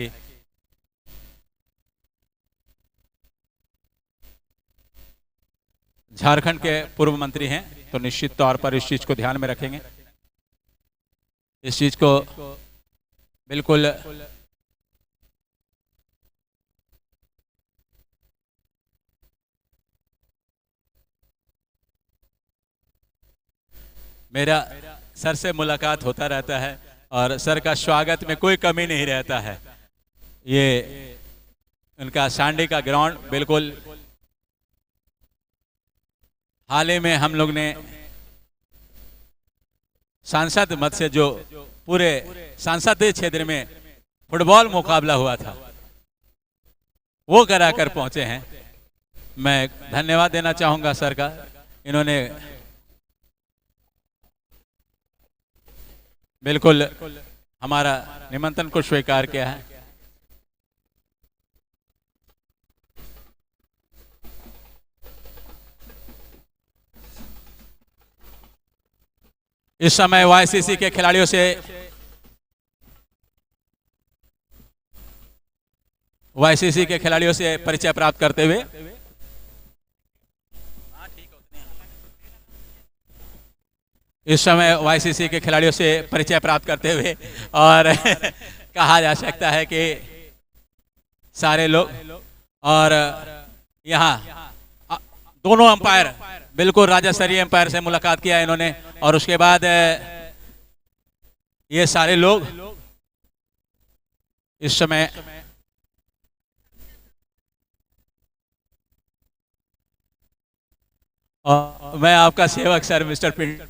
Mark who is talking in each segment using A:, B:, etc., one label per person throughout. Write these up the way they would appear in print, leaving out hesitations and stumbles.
A: कि झारखंड के पूर्व मंत्री हैं, तो निश्चित तौर पर इस चीज को ध्यान में रखेंगे। इस चीज को बिल्कुल मेरा सर से मुलाकात होता रहता है और सर का स्वागत में कोई कमी नहीं रहता है। ये उनका सांडी का ग्राउंड बिल्कुल हाल ही में हम लोग ने सांसद मत से जो पूरे सांसदीय क्षेत्र में फुटबॉल मुकाबला हुआ था वो कराकर पहुंचे हैं। मैं धन्यवाद देना चाहूंगा सर का, इन्होंने बिल्कुल हमारा निमंत्रण को स्वीकार किया है। इस समय वाईसीसी के खिलाड़ियों से परिचय प्राप्त करते हुए और कहा जा सकता है कि सारे लोग और यहाँ दोनों अंपायर बिल्कुल राज्य स्तरीय अंपायर से मुलाकात किया इन्होंने, और उसके बाद ये सारे लोग इस समय और मैं आपका सेवक सर मिस्टर पिंड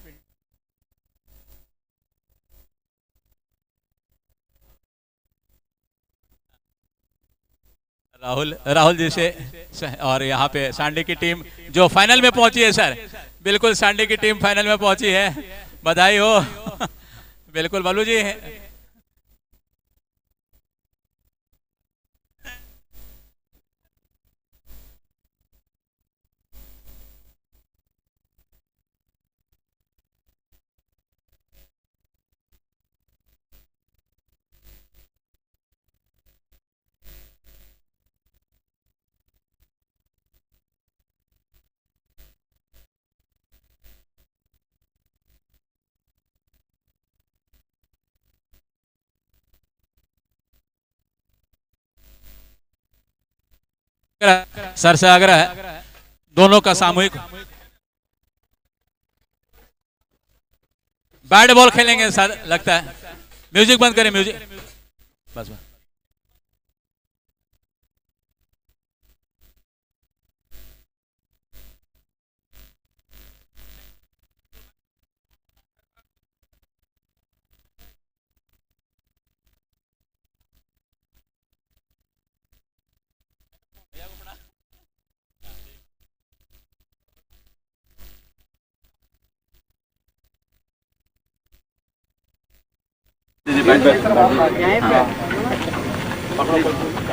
A: राहुल जी से, और यहाँ पे सांडी की टीम जो फाइनल में पहुंची है सर, बिल्कुल सांडी की टीम फाइनल में पहुंची है, बधाई हो। बिल्कुल बालू जी सर से आग्रह है दोनों का सामूहिक बैट बॉल खेलेंगे सर, लगता है। म्यूजिक बंद करें, म्यूजिक बस।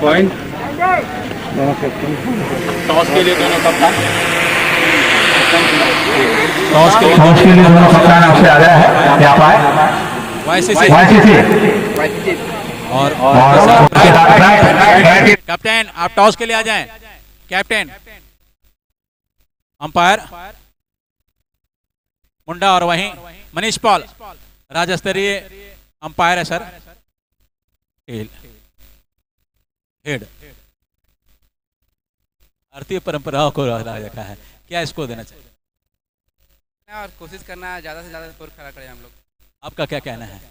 B: पॉइंट
A: टॉस के लिए दोनों कप्तान
B: आपसे आ रहा है, यहाँ पाए
A: वाईसीसी और कैप्टन आप टॉस के लिए आ जाएं। कैप्टन अंपायर मुंडा और वहीं मनीष पॉल राज्य स्तरीय अंपायर है सर। हेड भारतीय परंपराओं को रखा है, क्या इसको देना चाहिए
C: और कोशिश करना ज्यादा से ज्यादा स्कोर खड़ा करें हम लोग।
A: आपका क्या कहना है?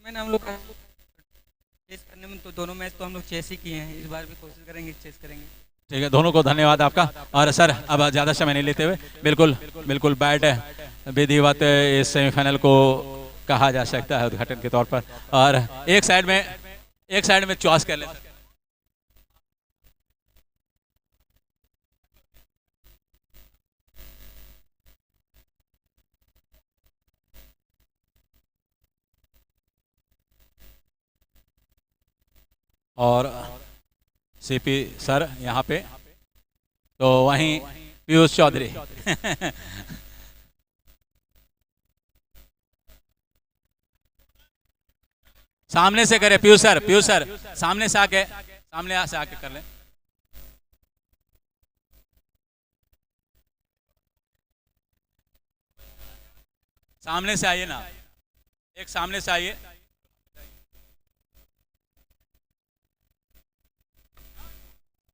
C: मैंने हम लोग चेस करने में तो दोनों मैच तो हम लोग चेस ही किए हैं, इस बार भी कोशिश करेंगे चेस करेंगे।
A: ठीक है, दोनों को धन्यवाद आपका। और सर अब ज़्यादा समय नहीं लेते हुए बिल्कुल बैट विधिवत इस सेमीफाइनल को कहा जा सकता है उद्घाटन के तौर पर, और एक साइड में चॉइस कर लेते। और सीपी सर यहाँ पे, तो वहीं पीयूष चौधरी सामने से करें, पीयूष सर सामने से आके कर लें। सामने से आइए ना, एक सामने से आइए।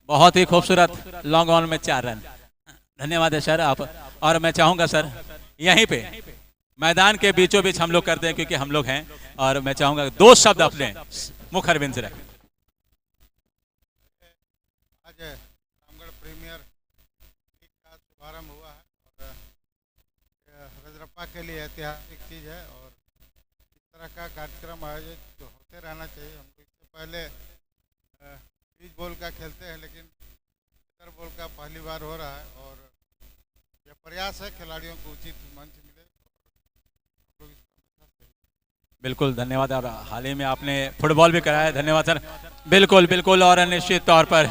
A: बहुत ही खूबसूरत लॉन्ग ऑन में 4 रन। धन्यवाद है सर आप। और मैं चाहूंगा सर यहीं पे मैदान के बीचों बीच हम लोग करते हैं, क्योंकि हम लोग हैं, और मैं चाहूंगा 2 शब्द अपने मुख अरविंद से रखें।
D: आज रामगढ़ प्रीमियर लीग का शुभारंभ हुआ है और रजरप्पा के लिए ऐतिहासिक चीज़ है, और इस तरह का कार्यक्रम आयोजित होते रहना चाहिए। हम इससे पहले बीच बॉल का खेलते हैं, लेकिन स्क्वायर बॉल का पहली बार हो रहा है, और यह प्रयास है खिलाड़ियों को उचित मंच मिले।
A: बिल्कुल धन्यवाद। और हाल ही में आपने फुटबॉल भी कराया, धन्यवाद सर। बिल्कुल और निश्चित तौर पर।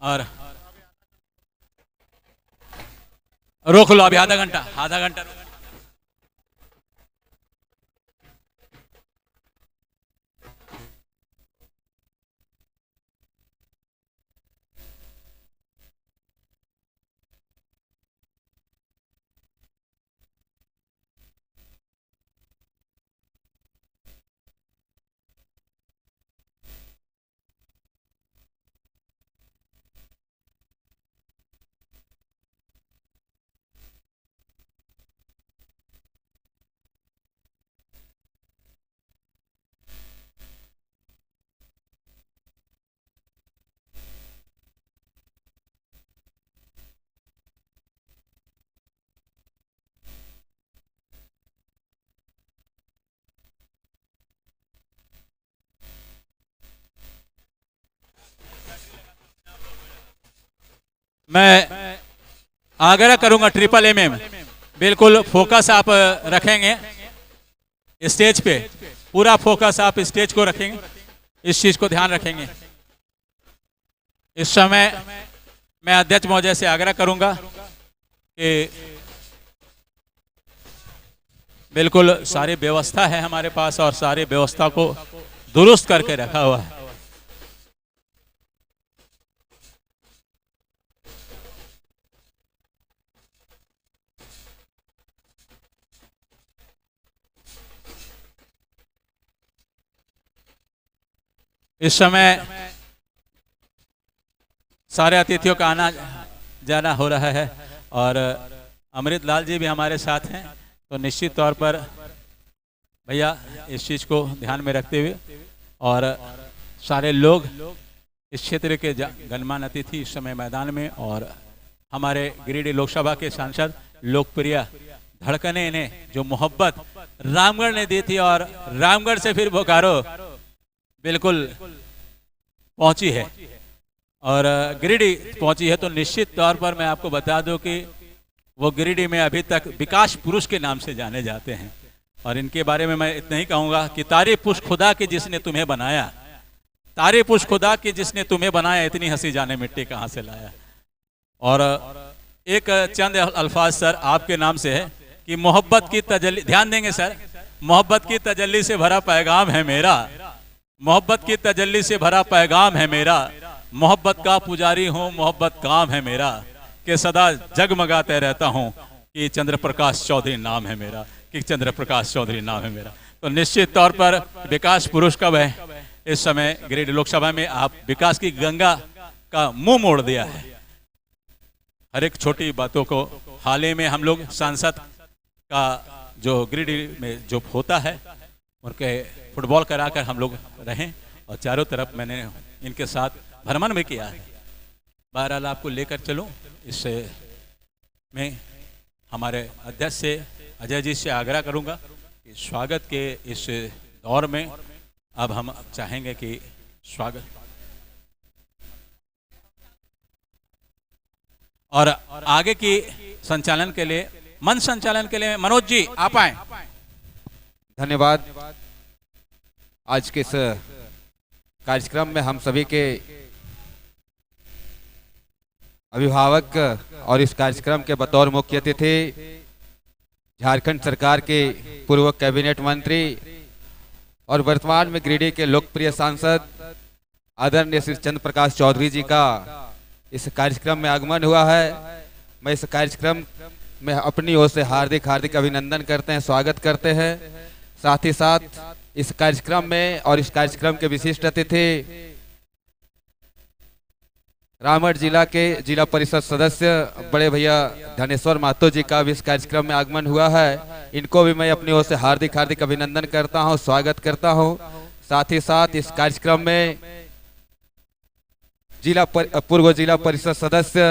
A: और रोक लो अभी आधा घंटा। मैं आग्रह करूंगा ट्रिपल एम बिल्कुल फोकस आप रखेंगे स्टेज पे, पूरा फोकस आप स्टेज को रखेंगे, इस चीज को ध्यान रखेंगे। इस समय मैं अध्यक्ष महोदय से आग्रह करूंगा कि बिल्कुल सारी व्यवस्था है हमारे पास, और सारी व्यवस्था को दुरुस्त करके रखा हुआ है। इस समय सारे अतिथियों का आना जाना हो रहा है, और अमृत लाल जी भी हमारे साथ हैं, तो निश्चित तौर पर भैया इस चीज़ को ध्यान में रखते हुए, और सारे लोग इस क्षेत्र के गणमान्य अतिथि इस समय मैदान में, और हमारे गिरिडीह लोकसभा के सांसद लोकप्रिय धड़कने ने जो मोहब्बत रामगढ़ ने दी थी, और रामगढ़ से फिर बोकारो बिल्कुल पहुंची है और गिरिडीह पहुंची है, तो निश्चित तौर पर मैं आपको बता दूं कि वो गिरिडीह में अभी तक विकास पुरुष के नाम से जाने जाते हैं। और इनके बारे में मैं इतना ही कहूंगा कि तारीफ उस खुदा की जिसने तुम्हें बनाया, तारीफ उस खुदा की जिसने तुम्हें बनाया, इतनी हंसी जाने मिट्टी कहाँ से लाया। और एक चंद अल्फाज सर आपके नाम से है कि मोहब्बत की तजल्ली, ध्यान देंगे सर, मोहब्बत की तजल्ली से भरा पैगाम है मेरा, मोहब्बत की तजल्ली से भरा पैगाम है मेरा, मोहब्बत का पुजारी हूँ, मोहब्बत काम है मेरा, कि सदा जगमगाते रहता हूँ कि चंद्र प्रकाश चौधरी नाम है मेरा, कि चंद्र प्रकाश चौधरी नाम है मेरा। तो निश्चित तौर पर विकास पुरुष कब है इस समय गिरिडीह लोकसभा में आप विकास की गंगा का मुंह मोड़ दिया है। हर एक छोटी बातों को, हाल ही में हम लोग सांसद का जो गिरिडीह में जो होता है उनके फुटबॉल कराकर हम लोग रहें, और चारों तरफ मैंने इनके साथ भ्रमण भी किया है। बहरहाल आपको लेकर चलूं, इससे मैं हमारे अध्यक्ष से अजय जी से आग्रह करूंगा कि स्वागत के इस दौर में अब हम चाहेंगे कि स्वागत और आगे की संचालन के लिए, मंच संचालन के लिए मनोज जी आप आए।
E: धन्यवाद। आज के इस कार्यक्रम में हम सभी के अभिभावक और इस कार्यक्रम के बतौर मुख्य अतिथि झारखंड सरकार के पूर्व कैबिनेट मंत्री और वर्तमान में गिरिडीह के लोकप्रिय सांसद आदरणीय श्री चंद्र प्रकाश चौधरी जी का इस कार्यक्रम में आगमन हुआ है। मैं इस कार्यक्रम में अपनी ओर से हार्दिक हार्दिक अभिनंदन करते हैं, स्वागत करते हैं। साथ ही साथ इस कार्यक्रम में और इस कार्यक्रम के विशिष्ट अतिथि रामगढ़ जिला के जिला परिषद सदस्य बड़े भैया धनेश्वर महतो जी का भी इस कार्यक्रम में आगमन हुआ है। इनको भी मैं अपनी ओर से हार्दिक हार्दिक अभिनंदन करता हूं, स्वागत करता हूं। साथ ही साथ इस कार्यक्रम में पूर्व जिला परिषद सदस्य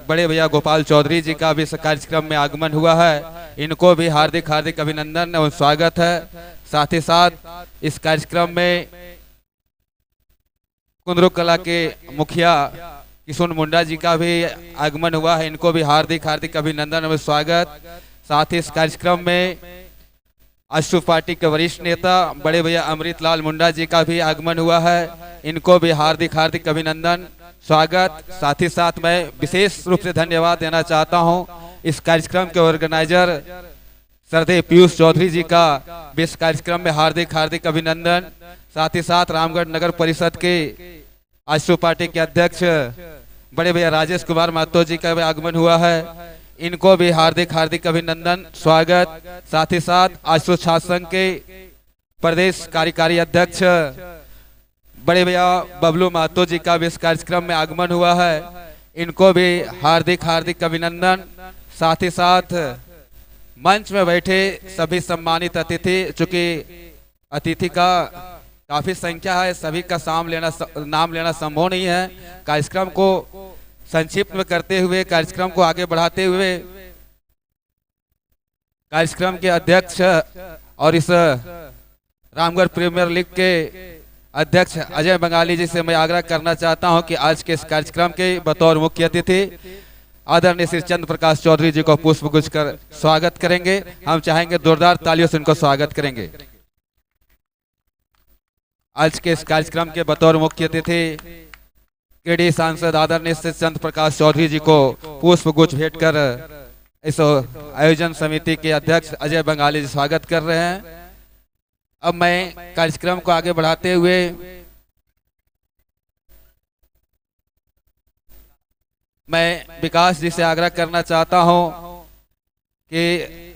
E: बड़े भैया गोपाल चौधरी जी का भी इस कार्यक्रम में आगमन हुआ है। इनको भी हार्दिक हार्दिक अभिनंदन और स्वागत है। साथ ही साथ इस कार्यक्रम में कुंदरू कला के मुखिया किशोर मुंडा जी का भी आगमन हुआ है। इनको भी हार्दिक हार्दिक अभिनंदन और स्वागत। साथ ही इस कार्यक्रम में आशु पार्टी के वरिष्ठ नेता बड़े भैया अमृतलाल मुंडा जी का भी आगमन हुआ है। इनको भी हार्दिक हार्दिक अभिनंदन, स्वागत। साथ ही साथ मैं विशेष रूप से धन्यवाद देना चाहता हूं इस कार्यक्रम के ऑर्गेनाइजर श्रद्धेय पीयूष चौधरी जी का भी इस कार्यक्रम में हार्दिक हार्दिक अभिनंदन। साथ ही साथ रामगढ़ नगर परिषद के आशु पार्टी के अध्यक्ष बड़े भैया राजेश कुमार महतो जी का भी आगमन हुआ है। इनको भी हार्दिक हार्दिक अभिनंदन, स्वागत। साथ ही साथ आशु छात्र संघ के प्रदेश कार्यकारी अध्यक्ष बड़े भैया बबलू महतो जी का भी इस कार्यक्रम में आगमन हुआ है। इनको भी हार्दिक हार्दिक अभिनंदन। साथ ही साथ मंच में बैठे सभी सम्मानित अतिथि, चूंकि अतिथि का काफी संख्या है, सभी का नाम लेना संभव नहीं है। कार्यक्रम को संक्षिप्त में करते हुए, कार्यक्रम को आगे बढ़ाते हुए कार्यक्रम के अध्यक्ष और इस रामगढ़ प्रीमियर लीग के अध्यक्ष अजय बंगाली जी से मैं आग्रह करना चाहता हूं कि आज के इस कार्यक्रम के बतौर मुख्य अतिथि आदरणीय श्री चंद्र प्रकाश चौधरी जी को पुष्प गुच्छ कर स्वागत करेंगे। हम चाहेंगे जोरदार तालियों से उनको स्वागत करेंगे। आज के इस कार्यक्रम के बतौर मुख्य अतिथि गिरिडीह सांसद आदरणीय श्री चंद्र प्रकाश चौधरी जी को पुष्प गुच्छ भेंट कर इस आयोजन समिति के अध्यक्ष अजय बंगाली जी स्वागत कर रहे हैं। अब मैं कार्यक्रम को आगे बढ़ाते हुए मैं विकास जी से आग्रह करना चाहता हूं कि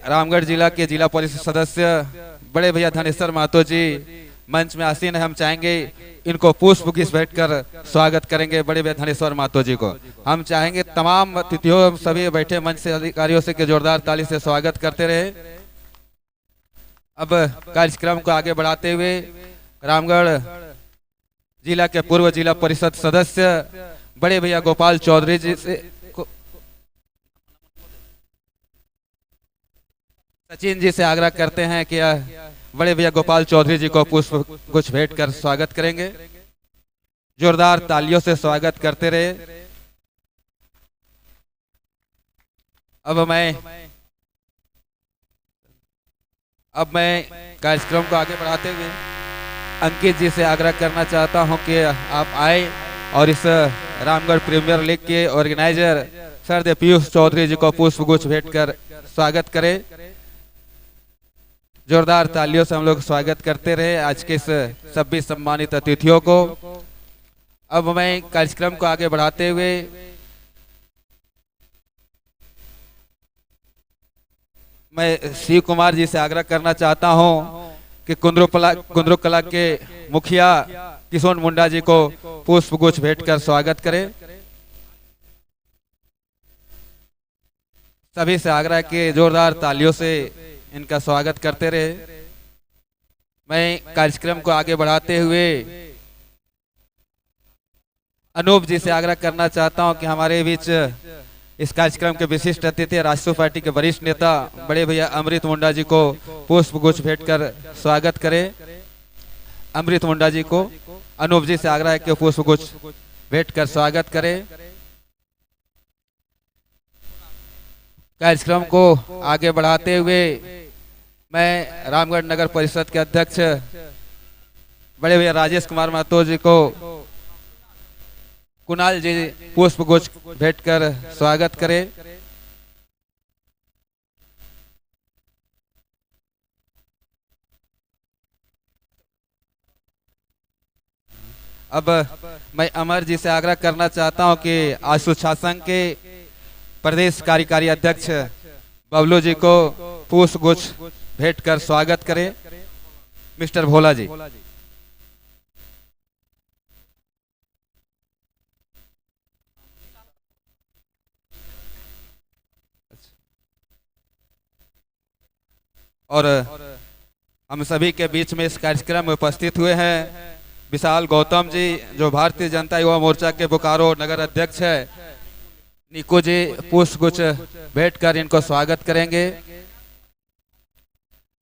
E: रामगढ़ जिला के जिला परिषद सदस्य बड़े भैया धनेश्वर महतो जी मंच में आसीन है। हम चाहेंगे इनको पुष्प गुच्छ भेंट कर स्वागत करेंगे बड़े भैया धनेश्वर महतो जी को। हम चाहेंगे तमाम अतिथियों सभी बैठे मंच से अधिकारियों से जोरदार ताली से स्वागत करते रहे। अब कार्यक्रम को आगे बढ़ाते हुए रामगढ़ जिला के पूर्व जिला परिषद सदस्य बड़े भैया गोपाल चौधरी जी से सचिन जी से आग्रह करते हैं कि बड़े भैया गोपाल चौधरी जी को पुष्प गुच्छ भेंट कर स्वागत करेंगे। जोरदार तालियों से स्वागत करते रहे। अब मैं कार्यक्रम को आगे बढ़ाते हुए अंकित जी से आग्रह करना चाहता हूं कि आप आए और इस रामगढ़ प्रीमियर लीग के ऑर्गेनाइजर श्रद्धेय पीयूष चौधरी जी को पुष्प गुच्छ भेंट कर स्वागत करें। जोरदार तालियों से हम लोग स्वागत करते रहे आज के इस सभी सम्मानित अतिथियों को। अब मैं कार्यक्रम को आगे बढ़ाते हुए मैं शिव कुमार जी से आग्रह करना चाहता हूं कि कुंदरू कला के मुखिया किशोर मुंडा जी को पुष्प गुच्छ भेंट कर स्वागत करें। सभी से आग्रह कि जोरदार तालियों से इनका स्वागत करते रहे। मैं कार्यक्रम को आगे बढ़ाते हुए अनूप जी से आग्रह करना चाहता हूं कि हमारे बीच इस कार्यक्रम के विशिष्ट अतिथि राष्ट्रीय पार्टी के वरिष्ठ नेता बड़े भैया अमृत मुंडा जी को पुष्प गुच्छ भेंट कर स्वागत करें। अमृत मुंडा जी को अनूप जी से आग्रह है कि पुष्प गुच्छ भेंट कर स्वागत करें। कार्यक्रम को आगे बढ़ाते हुए मैं रामगढ़ नगर परिषद के अध्यक्ष बड़े भैया राजेश कुमार महतो जी को कुणाल जी पुष्प गुच्छ भेंट कर स्वागत करें। अब मैं अमर जी से आग्रह करना चाहता हूं कि आशुशासन के प्रदेश कार्यकारी अध्यक्ष बबलू जी को पुष्प गुच्छ भेंट कर स्वागत करें। मिस्टर भोला जी। और हम सभी के बीच में इस कार्यक्रम में उपस्थित हुए हैं विशाल गौतम जी, जो भारतीय जनता युवा मोर्चा के बोकारो नगर अध्यक्ष है। निको जी पुष्प गुच्छ भेंट कर इनको स्वागत करेंगे।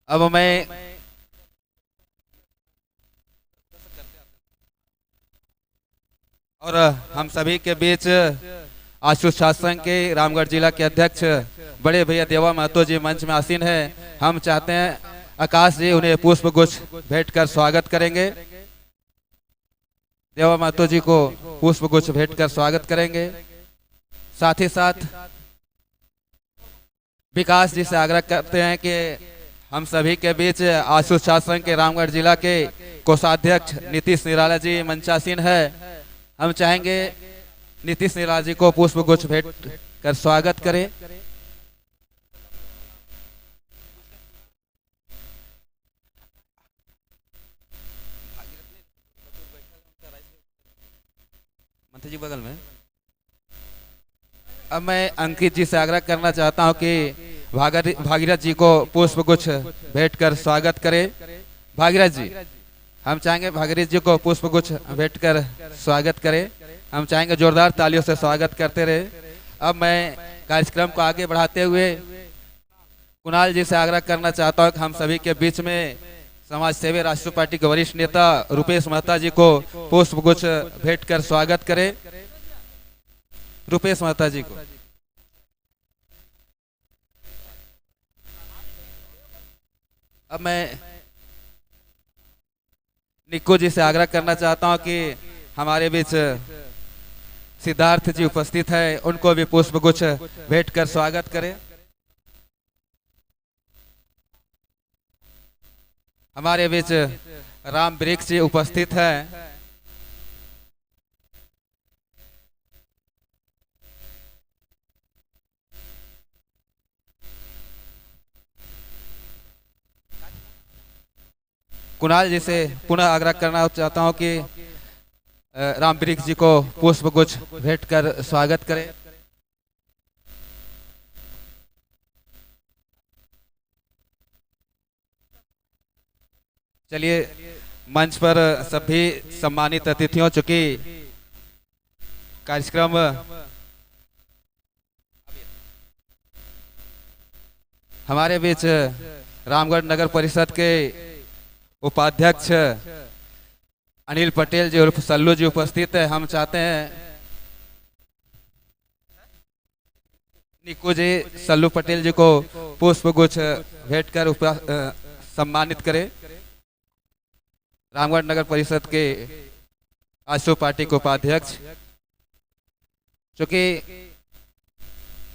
E: अब मैं और हम सभी के बीच आशुशासन के रामगढ़ जिला के अध्यक्ष बड़े भैया देवा महतो जी मंच में आसीन है। हम चाहते हैं आकाश जी उन्हें पुष्प गुच्छ भेंट कर स्वागत करेंगे। देवा महतो जी को पुष्प गुच्छ भेंट कर स्वागत करेंगे। साथ ही साथ विकास जी से आग्रह करते हैं कि हम सभी के बीच आशुशासन के रामगढ़ जिला के कोषाध्यक्ष नीतीश निराला जी मंचासीन है। हम चाहेंगे नीतीश निराला जी को पुष्प गुच्छ भेंट कर स्वागत करें। मंत्री जी बगल में। अब मैं अंकित जी से आग्रह करना चाहता हूं कि भागीरथ जी को पुष्प गुच्छ भेंट कर स्वागत करें। भागीरथ जी, हम चाहेंगे भागीरथ जी को पुष्प गुच्छ भेंट कर स्वागत करें। हम चाहेंगे जोरदार तालियों से स्वागत करते रहे। अब मैं कार्यक्रम को आगे बढ़ाते हुए कुणाल जी से आग्रह करना चाहता हूं कि हम सभी के बीच में समाज सेवी राष्ट्रीय पार्टी के वरिष्ठ नेता रुपेश महता जी को पुष्प गुच्छ भेंट कर स्वागत करें। रुपेश महता जी को। अब मैं निक्को जी से आग्रह करना चाहता हूं कि हमारे बीच सिद्धार्थ जी उपस्थित है, उनको भी पुष्प गुच्छ भेंट कर स्वागत करें। हमारे बीच राम वृक्ष जी उपस्थित है। कुणाल जी से पुनः आग्रह करना चाहता हूं कि राम वृक्ष जी को पुष्प गुच्छ भेंट कर स्वागत करें। चलिए मंच पर सभी सम्मानित अतिथियों, चूंकि कार्यक्रम हमारे बीच रामगढ़ नगर परिषद के उपाध्यक्ष अनिल पटेल जी उर्फ सल्लू जी उपस्थित है। हम चाहते हैं निक्को जी सल्लू पटेल जी को पुष्प गुच्छ भेंट कर सम्मानित करें। रामगढ़ नगर परिषद के आशु पार्टी के उपाध्यक्ष, चूंकि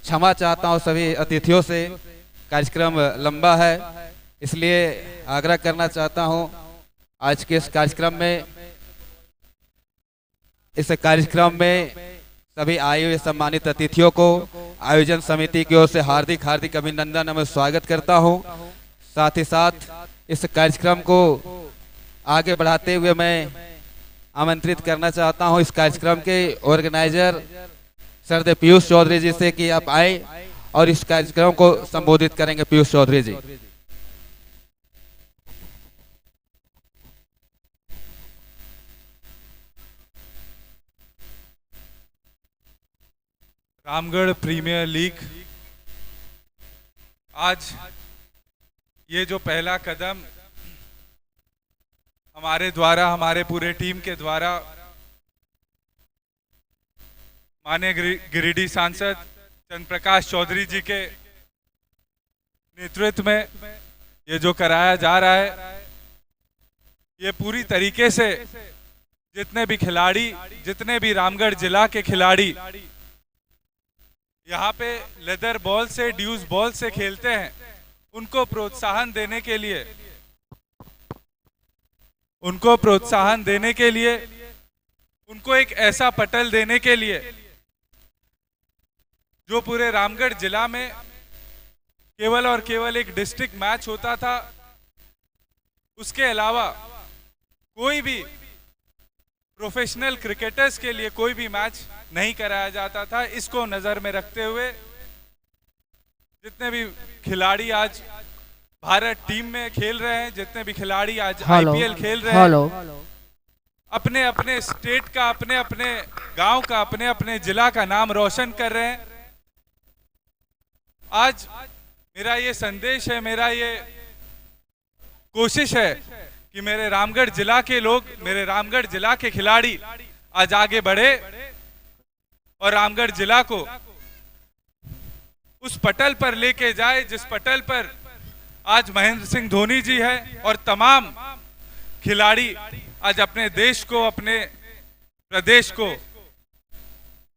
E: क्षमा चाहता हूं सभी अतिथियों से, कार्यक्रम लंबा है, इसलिए आग्रह करना चाहता हूं आज के इस कार्यक्रम में सभी आए हुए सम्मानित अतिथियों को आयोजन समिति की ओर से हार्दिक हार्दिक अभिनंदन एवं स्वागत करता हूं। साथ ही साथ इस कार्यक्रम को आगे बढ़ाते हुए मैं आमंत्रित करना चाहता हूं इस कार्यक्रम के ऑर्गेनाइजर सरदेव पीयूष चौधरी जी से कि आप आए और इस कार्यक्रम को संबोधित करेंगे। पीयूष चौधरी जी।
F: रामगढ़ प्रीमियर लीग, आज ये जो पहला कदम हमारे द्वारा, हमारे पूरे टीम के द्वारा माननीय गिरिडीह सांसद चंद्र प्रकाश चौधरी जी के नेतृत्व में ये जो कराया जा रहा है, ये पूरी तरीके से जितने भी खिलाड़ी, जितने भी रामगढ़ जिला के खिलाड़ी यहाँ पे लेदर बॉल से, ड्यूस बॉल से खेलते हैं, उनको प्रोत्साहन देने के लिए उनको एक ऐसा पटल देने के लिए जो पूरे रामगढ़ जिला में केवल और केवल एक डिस्ट्रिक्ट मैच होता था, उसके अलावा कोई भी प्रोफेशनल क्रिकेटर्स के लिए कोई भी मैच नहीं कराया जाता था। इसको नजर में रखते हुए जितने भी खिलाड़ी आज भारत टीम में खेल रहे हैं, जितने भी खिलाड़ी आज आईपीएल खेल रहे हैं, अपने अपने स्टेट का, अपने अपने गांव का, अपने अपने जिला का नाम रोशन कर रहे हैं। आज मेरा ये संदेश है, मेरा ये कोशिश है कि मेरे रामगढ़ जिला के लोग, मेरे रामगढ़ जिला के खिलाड़ी आज आगे बढ़े और रामगढ़ जिला को उस पटल पर लेके जाए जिस पटल पर आज महेंद्र सिंह धोनी जी है और तमाम खिलाड़ी आज अपने देश को, अपने प्रदेश को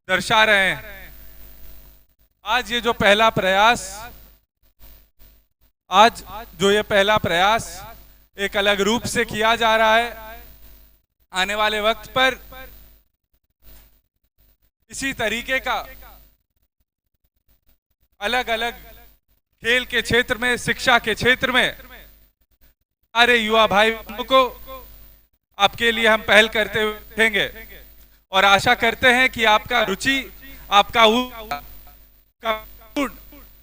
F: दर्शा रहे हैं। आज ये जो पहला प्रयास एक अलग रूप से किया जा रहा है, आने वाले वक्त पर इसी तरीके का अलग अलग खेल के क्षेत्र में, शिक्षा के क्षेत्र में अरे युवा भाई को आपके लिए हम पहल करते हुए देखेंगे और आशा करते हैं कि आपका रुचि, आपका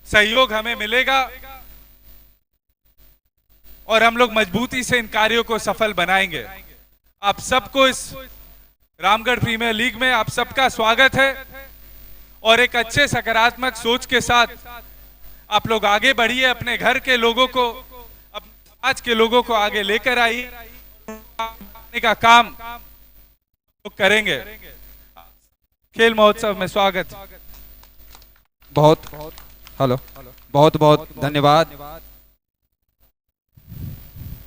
F: सहयोग हमें मिलेगा और हम लोग मजबूती से इन कार्यों को सफल बनाएंगे। आप सबको इस रामगढ़ प्रीमियर लीग में आप सबका स्वागत है और एक अच्छे सकारात्मक सोच के साथ आप लोग आगे बढ़िए, अपने घर के लोगों को, अपने समाज के लोगों को आगे लेकर आइए का काम तो करेंगे। खेल महोत्सव में स्वागत।
E: बहुत बहुत धन्यवाद।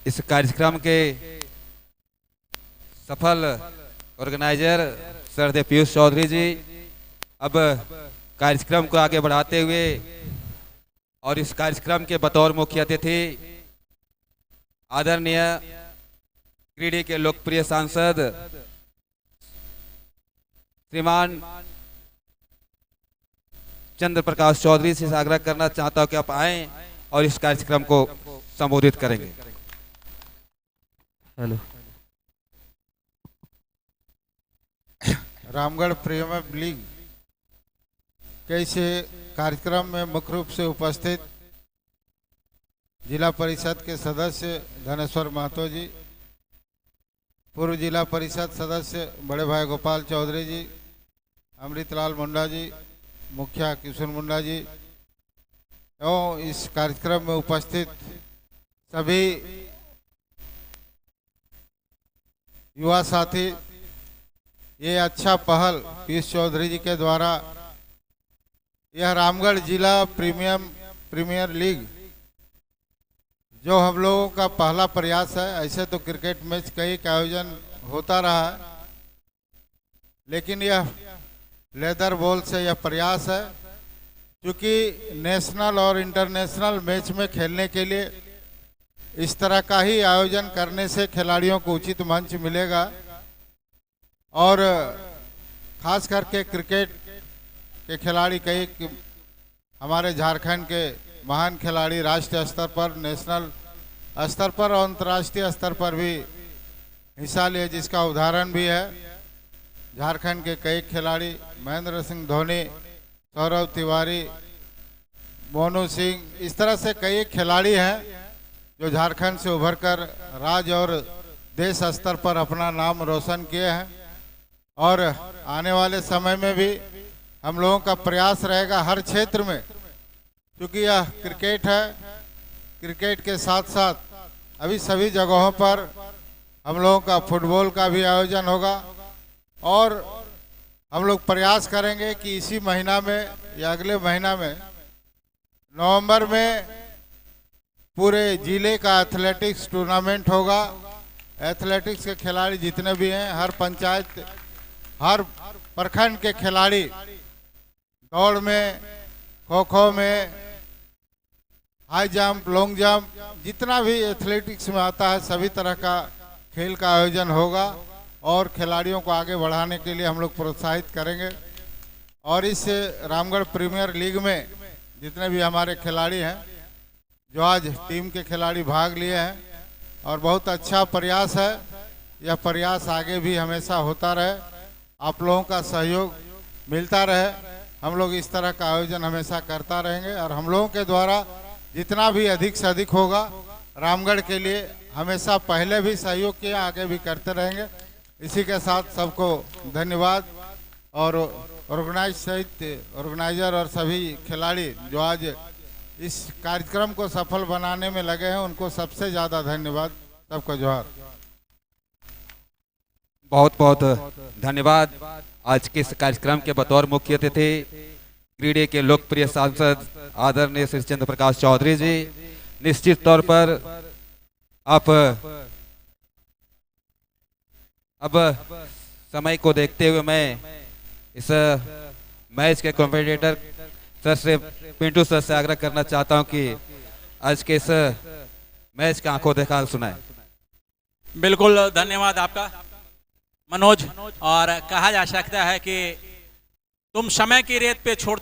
E: इस कार्यक्रम के सफल ऑर्गेनाइजर श्रद्धेय पीयूष चौधरी जी अब कार्यक्रम को आगे बढ़ाते हुए और इस कार्यक्रम के बतौर मुख्य अतिथि आदरणीय क्रीडा के लोकप्रिय सांसद श्रीमान चंद्र प्रकाश चौधरी से आग्रह करना चाहता हूं कि आप आएं और इस कार्यक्रम को संबोधित करेंगे।
G: हेलो।
D: रामगढ़ प्रीमियर लीग के इस कार्यक्रम में मुख्य रूप से उपस्थित जिला परिषद के सदस्य धनेश्वर महतो जी, पूर्व जिला परिषद सदस्य बड़े भाई गोपाल चौधरी जी, अमृतलाल मुंडा जी, मुखिया किशोर मुंडा जी एवं इस कार्यक्रम में उपस्थित सभी युवा साथी, ये अच्छा पहल पीयूष चौधरी जी के द्वारा यह रामगढ़ जिला प्रीमियर लीग जो हम लोगों का पहला प्रयास है। ऐसे तो क्रिकेट मैच कई का आयोजन होता रहा है, लेकिन यह लेदर बॉल से यह प्रयास है, क्योंकि नेशनल और इंटरनेशनल मैच में खेलने के लिए इस तरह का ही आयोजन करने से खिलाड़ियों को उचित मंच मिलेगा और खास करके क्रिकेट के खिलाड़ी कई हमारे झारखंड के महान खिलाड़ी राष्ट्रीय स्तर पर, नेशनल स्तर पर और अंतर्राष्ट्रीय स्तर पर भी हिस्सा लिए, जिसका उदाहरण भी है झारखंड के कई खिलाड़ी महेंद्र सिंह धोनी, सौरव तिवारी, मोनू सिंह, इस तरह से कई खिलाड़ी हैं जो झारखंड से उभरकर राज्य और देश स्तर पर अपना नाम रोशन किए हैं। और आने वाले समय में भी हम लोगों का प्रयास रहेगा हर क्षेत्र में, क्योंकि यह क्रिकेट है, क्रिकेट के साथ साथ अभी सभी जगहों पर हम लोगों का फुटबॉल का भी आयोजन होगा और हम लोग प्रयास करेंगे कि इसी महीना में या अगले महीना में नवंबर में पूरे जिले का एथलेटिक्स टूर्नामेंट होगा। एथलेटिक्स के खिलाड़ी जितने भी हैं, हर पंचायत, हर प्रखंड के खिलाड़ी दौड़ में, खो खो में, हाई जंप, लॉन्ग जंप, जितना भी एथलेटिक्स में आता है सभी तरह का खेल का आयोजन होगा और खिलाड़ियों को आगे बढ़ाने के लिए हम लोग प्रोत्साहित करेंगे। और इस रामगढ़ प्रीमियर लीग में जितने भी हमारे खिलाड़ी हैं, जो आज टीम के खिलाड़ी भाग लिए हैं, और बहुत अच्छा प्रयास है, यह प्रयास आगे भी हमेशा होता रहे, आप लोगों का सहयोग मिलता रहे, हम लोग इस तरह का आयोजन हमेशा करता रहेंगे। और हम लोगों के द्वारा जितना भी अधिक से अधिक होगा रामगढ़ के लिए, हमेशा पहले भी सहयोग किया, आगे भी करते रहेंगे। इसी के साथ सबको धन्यवाद। और ऑर्गेनाइजर और सभी खिलाड़ी जो आज इस कार्यक्रम को सफल बनाने में लगे हैं, उनको सबसे ज़्यादा धन्यवाद। सबको जोहार।
E: बहुत बहुत धन्यवाद। आज के इस कार्यक्रम के बतौर मुख्य अतिथि क्रीडे के लोकप्रिय सांसद आदरणीय श्री चंद्र प्रकाश चौधरी जी। निश्चित तौर पर आप अब समय को देखते हुए मैं इस मैच के कमेंटेटर सर से, पिंटू सर से आग्रह करना चाहता हूं कि आज के इस मैच का आंखों देखा सुनाए।
A: बिल्कुल धन्यवाद आपका मनोज। और कहा जा सकता है कि तुम समय की रेत पे छोड़ते